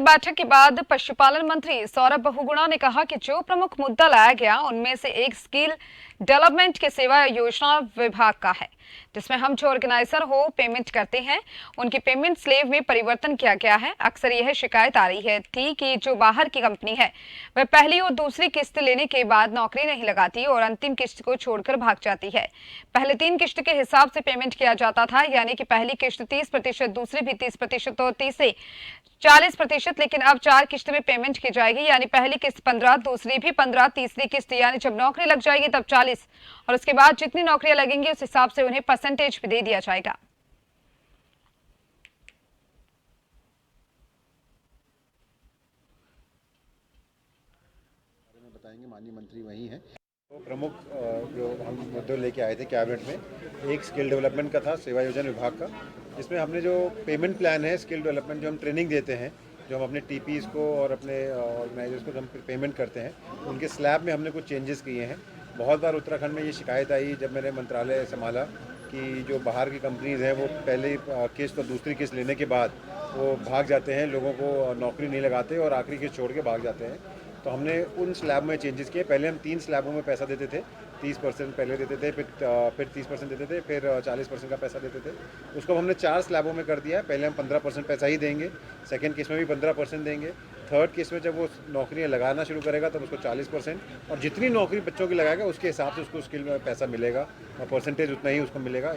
बैठक के बाद पशुपालन मंत्री सौरभ बहुगुणा ने कहा कि जो प्रमुख मुद्दा लाया गया उनमें से एक स्किल डेवलपमेंट के सेवा योजना विभाग का है, जिसमें हम जो ऑर्गेनाइजर हो पेमेंट करते हैं उनकी पेमेंट स्लेब में परिवर्तन किया गया है। अक्सर यह शिकायत आ रही है थी कि जो बाहर की कंपनी है वह पहली और दूसरी किस्त लेने के बाद नौकरी नहीं लगाती और अंतिम किस्त को छोड़कर भाग जाती है। पहले 3 किस्त के हिसाब से पेमेंट किया जाता था, यानी कि पहली किस्त 30%, दूसरी भी 30% और तीसरी 40%, लेकिन अब 4 किस्त में पेमेंट की जाएगी, यानी पहली किस्त 15, दूसरी भी 15, तीसरी किस्त यानी जब नौकरी लग जाएगी तब 40 और उसके बाद जितनी नौकरियां लगेंगी उस हिसाब से उन्हें परसेंटेज भी दे दिया जाएगा। बताएंगे, माननीय मंत्री वही हैं। तो प्रमुख जो हम मुद्दे लेके आए थे कैबिनेट में, एक स्किल डेवलपमेंट का था, सेवा योजना विभाग का, जिसमें हमने जो पेमेंट प्लान है स्किल डेवलपमेंट, जो हम ट्रेनिंग देते हैं, जो हम अपने टीपीज़ को और अपने ऑर्गेनाइजर्स को हम पेमेंट करते हैं, उनके स्लैब में हमने कुछ चेंजेस किए हैं। बहुत बार उत्तराखंड में ये शिकायत आई जब मैंने मंत्रालय संभाला कि जो बाहर की कंपनीज़ हैं वो पहले किस्त और दूसरी किस्त लेने के बाद वो भाग जाते हैं, लोगों को नौकरी नहीं लगाते और आखिरी किस्त छोड़ के भाग जाते हैं। तो हमने उन स्लैब में चेंजेस किए। पहले हम 3 स्लैबों में पैसा देते थे, 30% पहले देते थे, फिर 30% देते थे, फिर 40% का पैसा देते थे। उसको हमने 4 स्लैबों में कर दिया है। पहले हम 15% पैसा ही देंगे, सेकंड किस्त में भी 15% देंगे, थर्ड किस्त में जब वो नौकरियाँ लगाना शुरू करेगा तब उसको 40%, और जितनी नौकरी बच्चों की लगाएगा उसके हिसाब से उसको स्किल में पैसा मिलेगा और परसेंटेज उतना ही उसको मिलेगा।